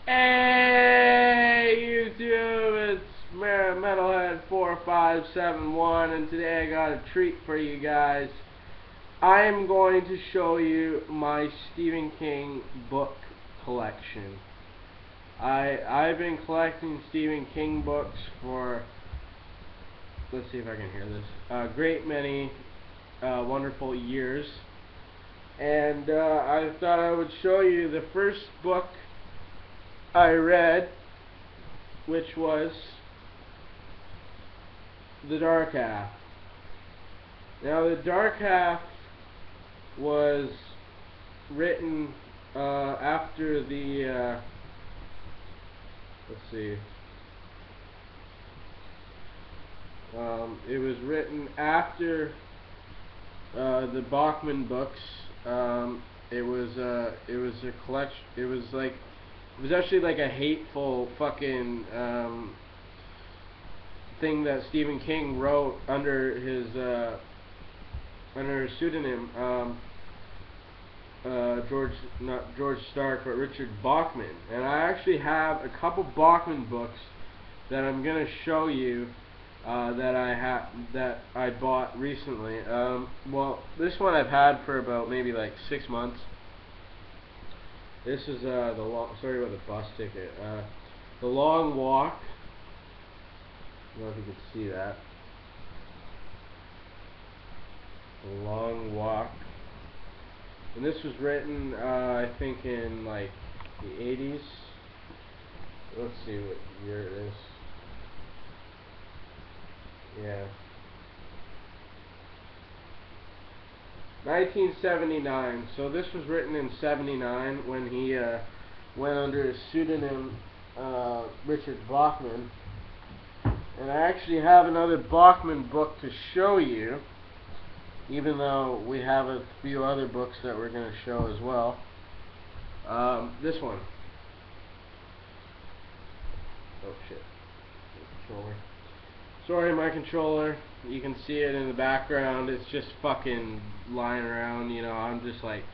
Hey YouTube, it's Metalhead4571, and today I got a treat for you guys. I am going to show you my Stephen King book collection. I've been collecting Stephen King books for, let's see if I can hear this, a great many wonderful years, and I thought I would show you the first book I read, which was The Dark Half. Now, The Dark Half was written after the, let's see, it was written after the Bachman books. It was a collection. It was actually like a hateful fucking thing that Stephen King wrote under his pseudonym, not George Stark, but Richard Bachman. And I actually have a couple Bachman books that I'm gonna show you that I bought recently. Well, this one I've had for about maybe like 6 months. This is sorry about the bus ticket. The Long Walk. I don't know if you can see that. The Long Walk. And this was written, I think, in like the 80s. Let's see what year it is. Yeah. 1979. So this was written in 79 when he went under his pseudonym Richard Bachman. And I actually have another Bachman book to show you, even though we have a few other books that we're going to show as well. This one. Oh shit. Controller. Sorry, my controller. You can see it in the background. It's just fucking lying around, you know. I'm just like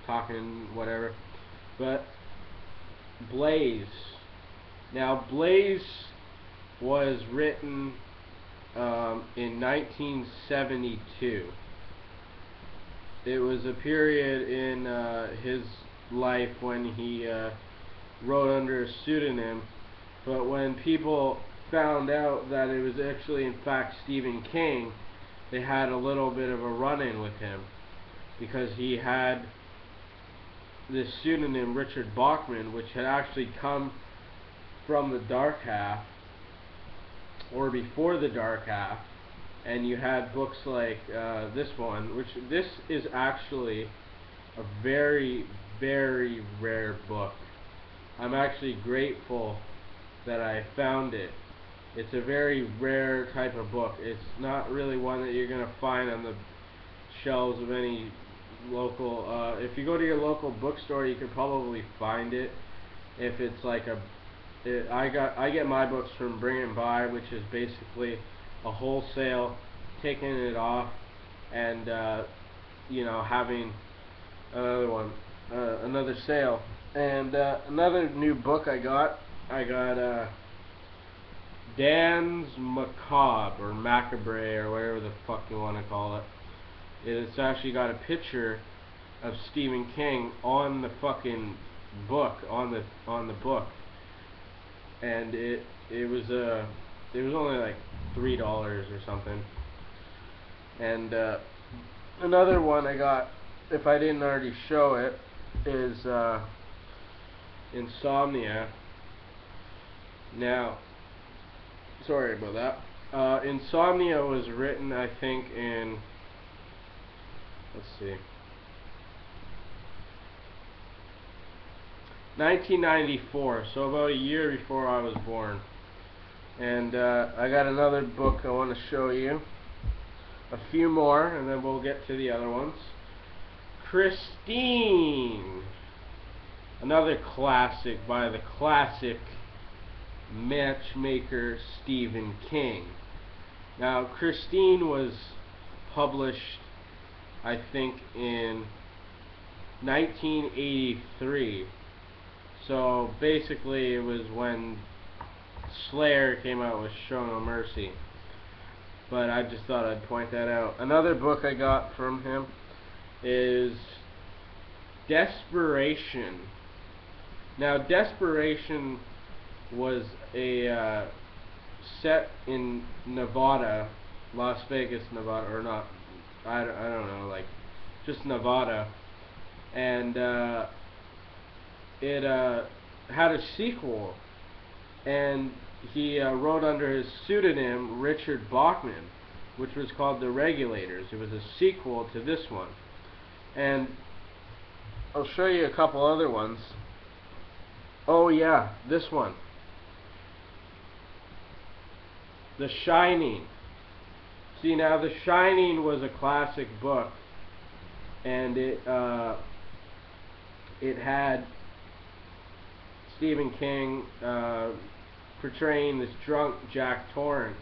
talking whatever. But Blaze. Now, Blaze was written in 1972. It was a period in his life when he wrote under a pseudonym, but when people found out that it was actually in fact Stephen King, they had a little bit of a run-in with him, because he had this pseudonym Richard Bachman, which had actually come from The Dark Half, or before The Dark Half. And you had books like this one, which this is actually a very, very rare book. I'm actually grateful that I found it. It's a very rare type of book. It's not really one that you're going to find on the shelves of any local, if you go to your local bookstore, you could probably find it. If it's like I get my books from Bring and Buy, which is basically a wholesale, taking it off and you know, having another sale. And another new book I got Dan's Macabre, or Macabre, or whatever the fuck you want to call it. It's actually got a picture of Stephen King on the fucking book, on the book, and it was only like $3 or something. And another one I got, if I didn't already show it, is Insomnia. Now, sorry about that. Insomnia was written, I think, in, let's see, 1994, so about a year before I was born. And I got another book I want to show you. A few more, and then we'll get to the other ones. Christine. Another classic by the classic matchmaker Stephen King. Now, Christine was published, I think, in 1983. So basically, it was when Slayer came out with Show No Mercy. But I just thought I'd point that out. Another book I got from him is Desperation. Now, Desperation was a set in Nevada, Las Vegas, Nevada, or not, I don't know, like, just Nevada. And it had a sequel, and he wrote under his pseudonym Richard Bachman, which was called The Regulators. It was a sequel to this one. And I'll show you a couple other ones. Oh yeah, this one. The Shining. See, now The Shining was a classic book, and it had Stephen King portraying this drunk Jack Torrance.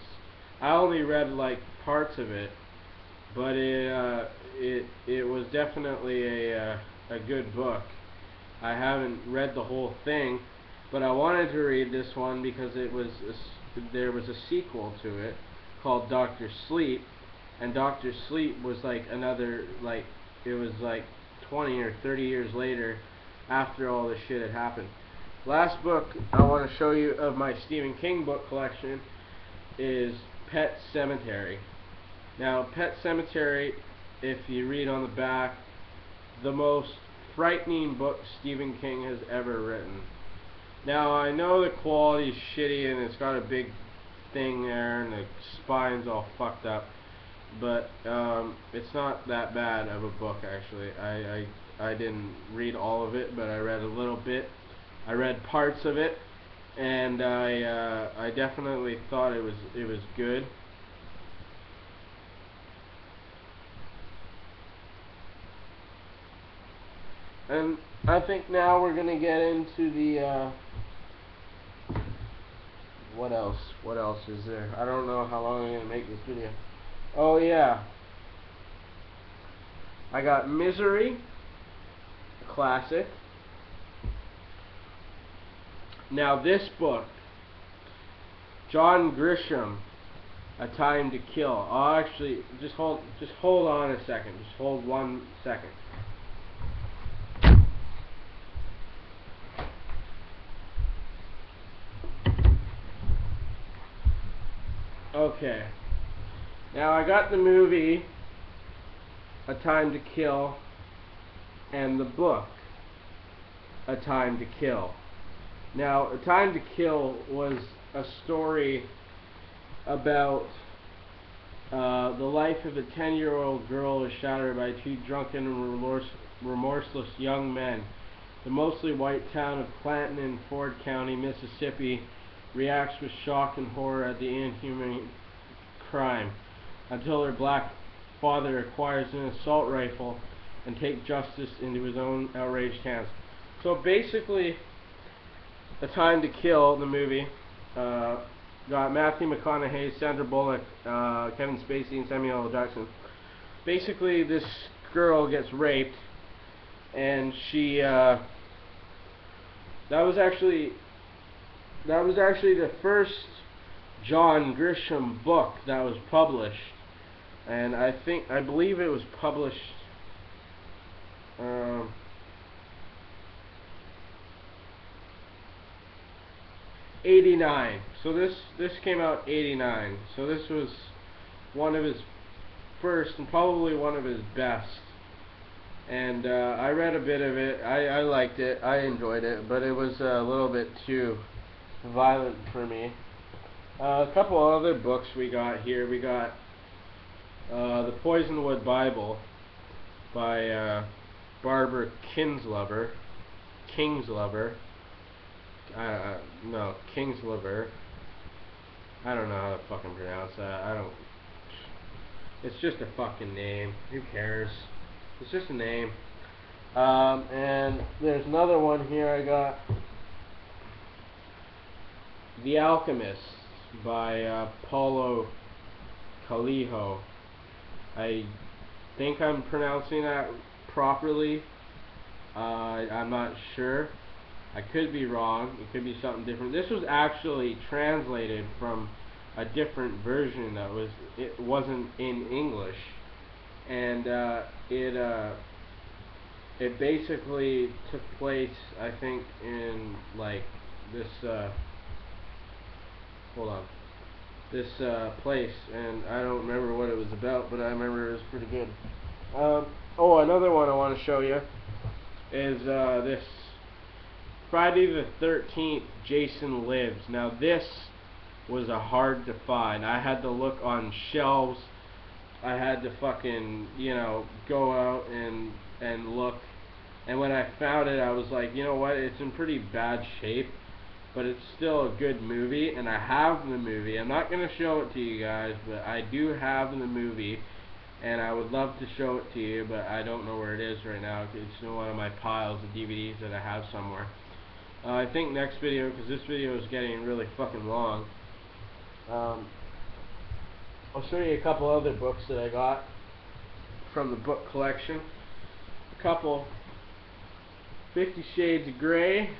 I only read like parts of it, but it was definitely a good book. I haven't read the whole thing, but I wanted to read this one because there was a sequel to it called Dr. Sleep, and Dr. Sleep was like another, like, it was like 20 or 30 years later after all this shit had happened. Last book I want to show you of my Stephen King book collection is Pet Sematary. Now, Pet Sematary, if you read on the back, the most frightening book Stephen King has ever written. Now, I know the quality's shitty and it's got a big thing there and the spine's all fucked up, but it's not that bad of a book, actually. I didn't read all of it, but I read a little bit. I read parts of it, and I definitely thought it was good. And I think now we're gonna get into the what else? What else is there? I don't know how long I'm gonna make this video. Oh yeah, I got Misery, a classic. Now this book, John Grisham, A Time to Kill. I'll actually just hold on a second. Just hold 1 second. Okay. Now I got the movie A Time to Kill and the book A Time to Kill. Now, A Time to Kill was a story about the life of a 10-year-old girl is shattered by two drunken and remorseless young men. The mostly white town of Clanton in Ford County, Mississippi, reacts with shock and horror at the inhuman crime until her black father acquires an assault rifle and takes justice into his own outraged hands. So basically, A Time to Kill, the movie, got Matthew McConaughey, Sandra Bullock, Kevin Spacey, and Samuel L. Jackson. Basically, this girl gets raped, and she that was actually the first John Grisham book that was published, and I believe it was published 89. So this came out 89. So this was one of his first and probably one of his best. And I read a bit of it. I liked it. I enjoyed it, but it was a little bit too violent for me. A couple other books we got here. We got The Poisonwood Bible by Barbara Kingslover. No, Kingslover. I don't know how to fucking pronounce that. It's just a fucking name. Who cares? It's just a name. And there's another one here I got. The Alchemist by Paulo Coelho. I think I'm pronouncing that properly. I'm not sure. I could be wrong. It could be something different. This was actually translated from a different version it wasn't in English, and it basically took place, I think, in like this hold on, this place, and I don't remember what it was about, but I remember it was pretty good. Oh, another one I want to show you is this Friday the 13th, Jason Lives. Now this was a hard to find. I had to look on shelves. I had to fucking, you know, go out and look. And when I found it, I was like, you know what? It's in pretty bad shape, but it's still a good movie, and I have the movie. I'm not going to show it to you guys, but I do have the movie, and I would love to show it to you, but I don't know where it is right now. It's in one of my piles of DVDs that I have somewhere. I think next video, because this video is getting really fucking long, I'll show you a couple other books that I got from the book collection. A couple. 50 Shades of Grey,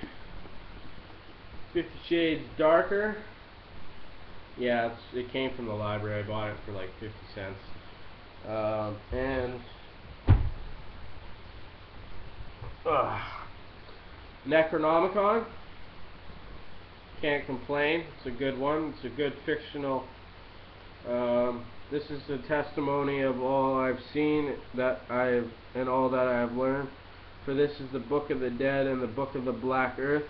50 Shades Darker. Yeah, it came from the library. I bought it for like 50 cents. And Necronomicon. Can't complain. It's a good one. It's a good fictional. This is a testimony of all I've seen and all that I have learned. For this is the Book of the Dead and the Book of the Black Earth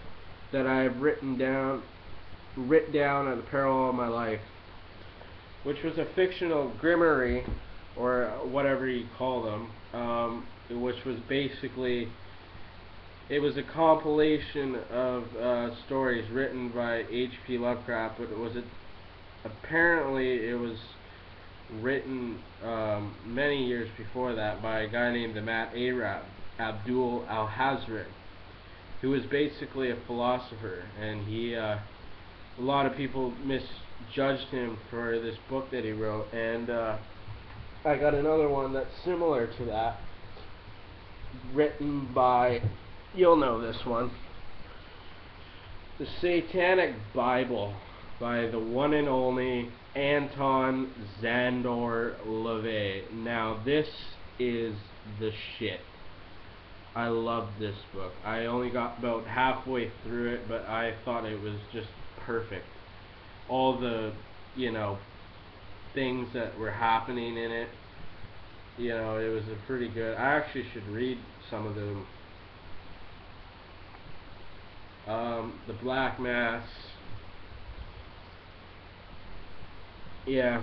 that I have written down at the peril of my life, which was a fictional grimoire, or whatever you call them, which was basically, it was a compilation of stories written by H.P. Lovecraft, but apparently it was written many years before that by a guy named the Matt Arab, Abdul Al-Hazred, who was basically a philosopher, and he, a lot of people misjudged him for this book that he wrote, and I got another one that's similar to that, written by, you'll know this one, The Satanic Bible, by the one and only Anton Szandor LaVey. Now this is the shit. I love this book. I only got about halfway through it, but I thought it was just perfect. All the, you know, things that were happening in it, you know, it was a pretty good. I actually should read some of them. The Black Mass. Yeah.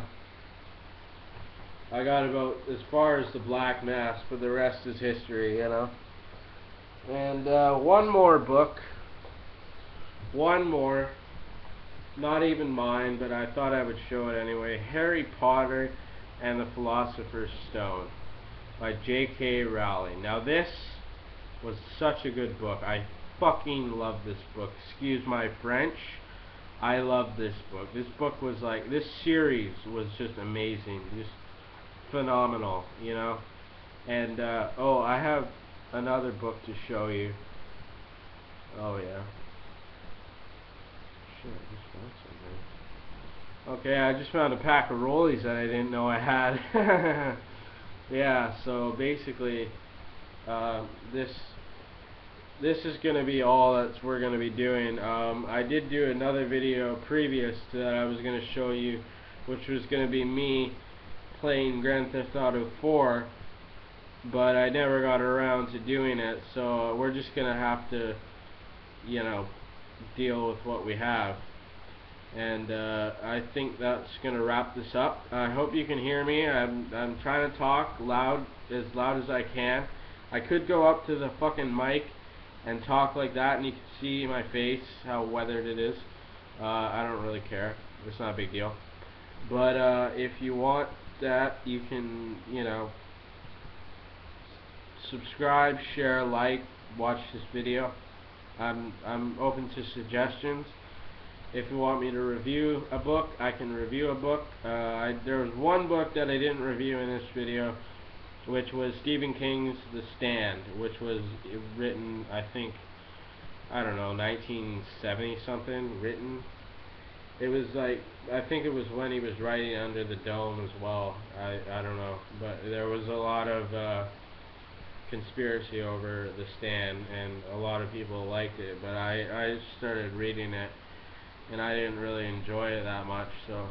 I got about as far as the Black Mass, but the rest is history, you know. And one more book. One more. Not even mine, but I thought I would show it anyway. Harry Potter and the Philosopher's Stone by J.K. Rowling. Now this was such a good book. I fucking love this book. Excuse my French. I love this book. This book was like, this series was just amazing. Just phenomenal, you know. And oh, I have another book to show you. Oh yeah. Shit, I just found something. Okay, I just found a pack of rollies that I didn't know I had. Yeah, so basically this is going to be all that we're going to be doing. I did do another video previous to that I was going to show you, which was going to be me playing Grand Theft Auto 4, but I never got around to doing it, so we're just going to have to, you know, deal with what we have. And I think that's going to wrap this up. I hope you can hear me. I'm trying to talk loud as I can. I could go up to the fucking mic and talk like that, and you can see my face, how weathered it is. I don't really care. It's not a big deal. But if you want that, you can, you know, subscribe, share, like, watch this video. I'm open to suggestions. If you want me to review a book, I can review a book. There was one book that I didn't review in this video, which was Stephen King's The Stand, which was written, I think, I don't know, 1970 something, written. It was like, I think it was when he was writing under the dome as well. I don't know, but there was a lot of conspiracy over the stand, and a lot of people liked it, but I started reading it, and I didn't really enjoy it that much, so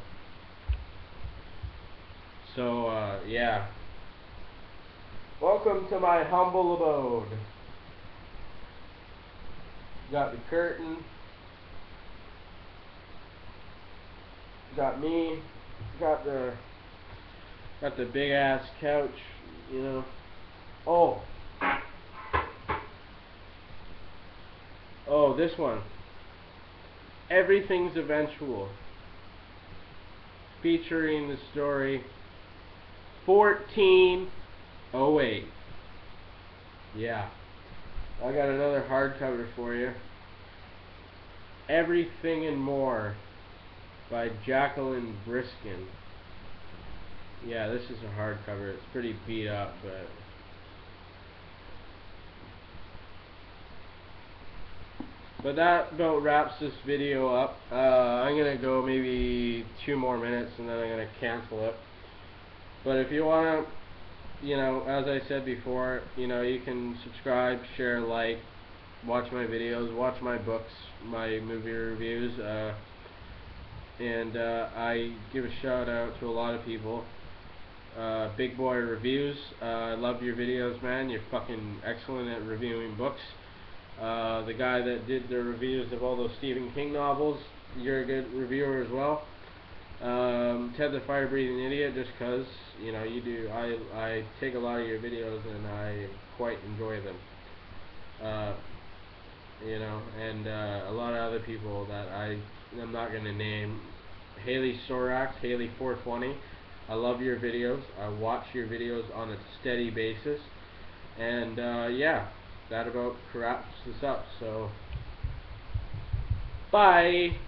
yeah. Welcome to my humble abode. Got the curtain. Got me. Got the big ass couch, you know. Oh. Oh, this one. Everything's Eventual. Featuring the story 1408. Yeah. I got another hardcover for you. Everything and More by Jacqueline Briskin. Yeah, this is a hardcover. It's pretty beat up, but that about wraps this video up. I'm gonna go maybe 2 more minutes and then I'm gonna cancel it. But if you wanna, you know, as I said before, you know, you can subscribe, share, like, watch my videos, watch my books, my movie reviews, and I give a shout out to a lot of people. Big Boy Reviews, I love your videos, man. You're fucking excellent at reviewing books. The guy that did the reviews of all those Stephen King novels, you're a good reviewer as well. Ted the Fire Breathing Idiot, just cause, you know, you do. I take a lot of your videos and I quite enjoy them. You know, and a lot of other people that I'm not gonna name. Haley Sorax, Haley420. I love your videos. I watch your videos on a steady basis, and yeah, that about wraps this up. So, bye.